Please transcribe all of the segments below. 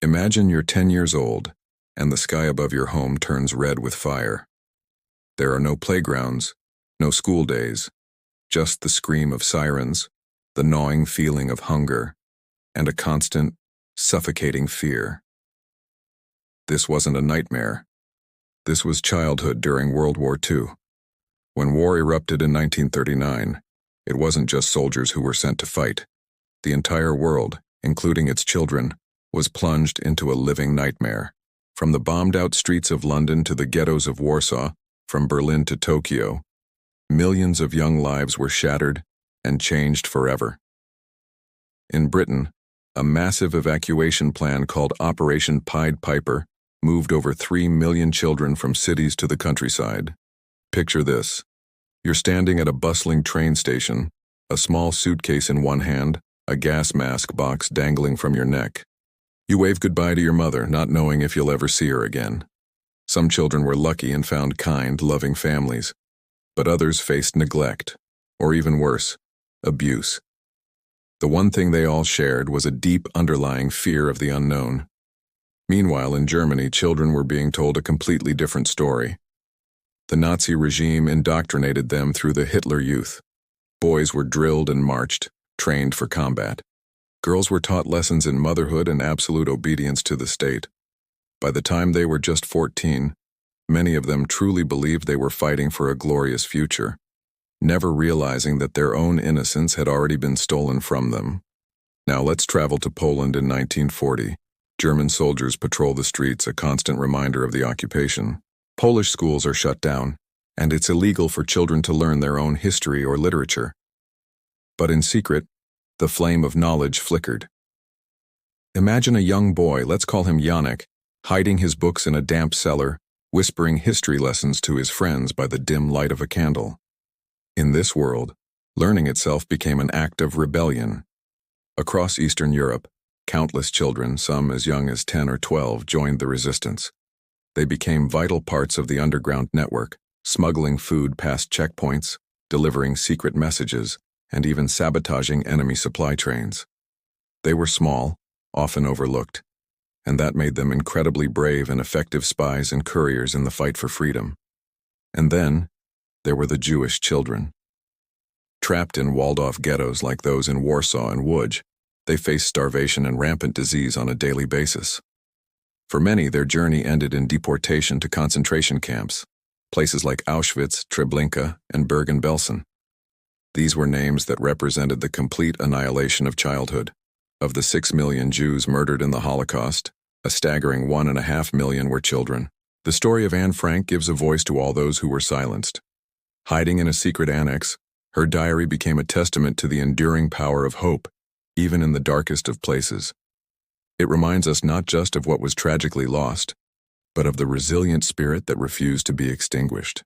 Imagine you're 10 years old, and the sky above your home turns red with fire. There are no playgrounds, no school days, just the scream of sirens, the gnawing feeling of hunger, and a constant, suffocating fear. This wasn't a nightmare. This was childhood during World War II. When war erupted in 1939, it wasn't just soldiers who were sent to fight. The entire world, including its children, was plunged into a living nightmare. From the bombed-out streets of London to the ghettos of Warsaw, from Berlin to Tokyo, millions of young lives were shattered and changed forever. In Britain, a massive evacuation plan called Operation Pied Piper moved over 3 million children from cities to the countryside. Picture this. You're standing at a bustling train station, a small suitcase in one hand, a gas mask box dangling from your neck. You wave goodbye to your mother, not knowing if you'll ever see her again. Some children were lucky and found kind, loving families, but others faced neglect, or even worse, abuse. The one thing they all shared was a deep underlying fear of the unknown. Meanwhile, in Germany, children were being told a completely different story. The Nazi regime indoctrinated them through the Hitler Youth. Boys were drilled and marched, trained for combat. Girls were taught lessons in motherhood and absolute obedience to the state. By the time they were just 14, many of them truly believed they were fighting for a glorious future, never realizing that their own innocence had already been stolen from them. Now let's travel to Poland in 1940. German soldiers patrol the streets, a constant reminder of the occupation. Polish schools are shut down, and it's illegal for children to learn their own history or literature. But in secret, the flame of knowledge flickered. Imagine a young boy, let's call him Yannick, hiding his books in a damp cellar, whispering history lessons to his friends by the dim light of a candle. In this world, learning itself became an act of rebellion. Across Eastern Europe, countless children, some as young as 10 or 12, joined the resistance. They became vital parts of the underground network, smuggling food past checkpoints, delivering secret messages, and even sabotaging enemy supply trains. They were small, often overlooked, and that made them incredibly brave and effective spies and couriers in the fight for freedom. And then, there were the Jewish children. Trapped in walled-off ghettos like those in Warsaw and Łódź, they faced starvation and rampant disease on a daily basis. For many, their journey ended in deportation to concentration camps, places like Auschwitz, Treblinka, and Bergen-Belsen. These were names that represented the complete annihilation of childhood. Of the 6 million Jews murdered in the Holocaust, a staggering 1.5 million were children. The story of Anne Frank gives a voice to all those who were silenced. Hiding in a secret annex, her diary became a testament to the enduring power of hope, even in the darkest of places. It reminds us not just of what was tragically lost, but of the resilient spirit that refused to be extinguished.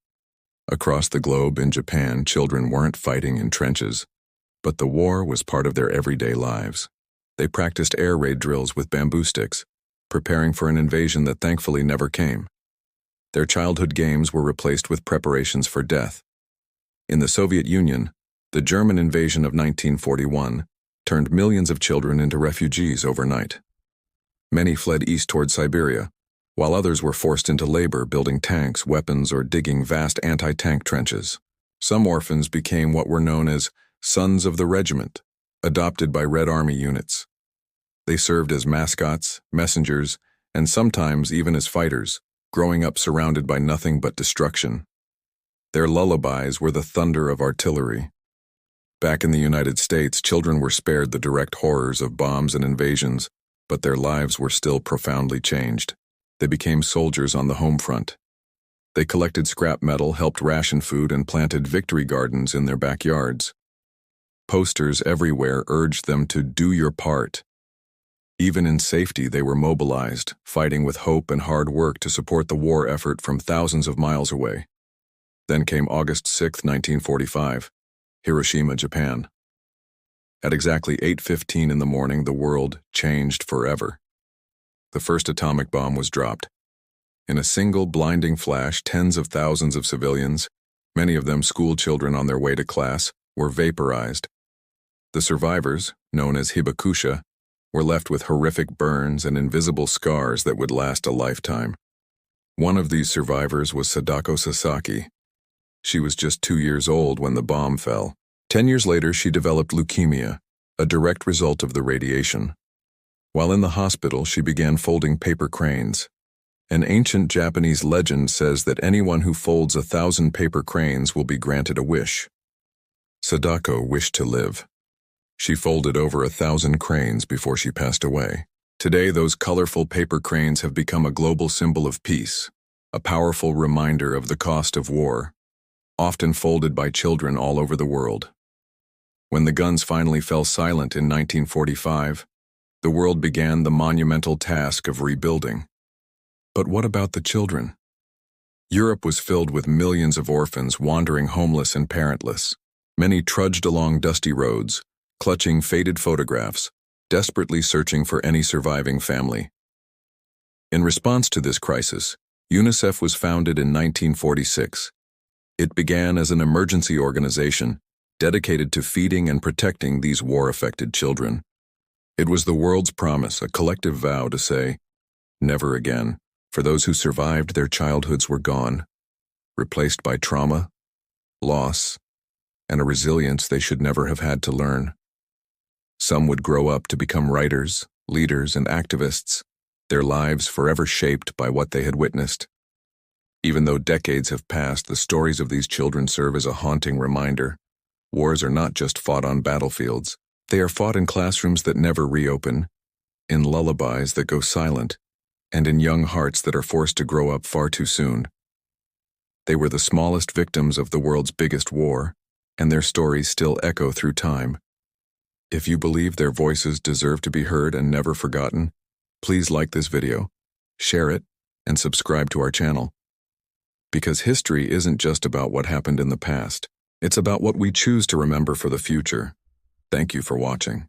Across the globe in Japan, children weren't fighting in trenches, but the war was part of their everyday lives. They practiced air raid drills with bamboo sticks, preparing for an invasion that thankfully never came. Their childhood games were replaced with preparations for death. In the Soviet Union, the German invasion of 1941 turned millions of children into refugees overnight. Many fled east toward Siberia, while others were forced into labor building tanks, weapons, or digging vast anti-tank trenches. Some orphans became what were known as sons of the regiment, adopted by Red Army units. They served as mascots, messengers, and sometimes even as fighters, growing up surrounded by nothing but destruction. Their lullabies were the thunder of artillery. Back in the United States, children were spared the direct horrors of bombs and invasions, but their lives were still profoundly changed. They became soldiers on the home front. They collected scrap metal, helped ration food, and planted victory gardens in their backyards. Posters everywhere urged them to do your part. Even in safety, they were mobilized, fighting with hope and hard work to support the war effort from thousands of miles away. Then came August 6, 1945, Hiroshima, Japan. At exactly 8:15 in the morning, the world changed forever. The first atomic bomb was dropped. In a single blinding flash, tens of thousands of civilians, many of them school children on their way to class, were vaporized. The survivors, known as hibakusha, were left with horrific burns and invisible scars that would last a lifetime. One of these survivors was Sadako Sasaki. She was just 2 years old when the bomb fell. 10 years later, she developed leukemia, a direct result of the radiation. While in the hospital, she began folding paper cranes. An ancient Japanese legend says that anyone who folds 1,000 paper cranes will be granted a wish. Sadako wished to live. She folded over 1,000 cranes before she passed away. Today, those colorful paper cranes have become a global symbol of peace, a powerful reminder of the cost of war, often folded by children all over the world. When the guns finally fell silent in 1945, the world began the monumental task of rebuilding. But what about the children? Europe was filled with millions of orphans wandering homeless and parentless. Many trudged along dusty roads, clutching faded photographs, desperately searching for any surviving family. In response to this crisis, UNICEF was founded in 1946. It began as an emergency organization dedicated to feeding and protecting these war-affected children. It was the world's promise, a collective vow to say, never again. For those who survived, their childhoods were gone, replaced by trauma, loss, and a resilience they should never have had to learn. Some would grow up to become writers, leaders, and activists, their lives forever shaped by what they had witnessed. Even though decades have passed, the stories of these children serve as a haunting reminder. Wars are not just fought on battlefields. They are fought in classrooms that never reopen, in lullabies that go silent, and in young hearts that are forced to grow up far too soon. They were the smallest victims of the world's biggest war, and their stories still echo through time. If you believe their voices deserve to be heard and never forgotten, please like this video, share it, and subscribe to our channel. Because history isn't just about what happened in the past, it's about what we choose to remember for the future. Thank you for watching.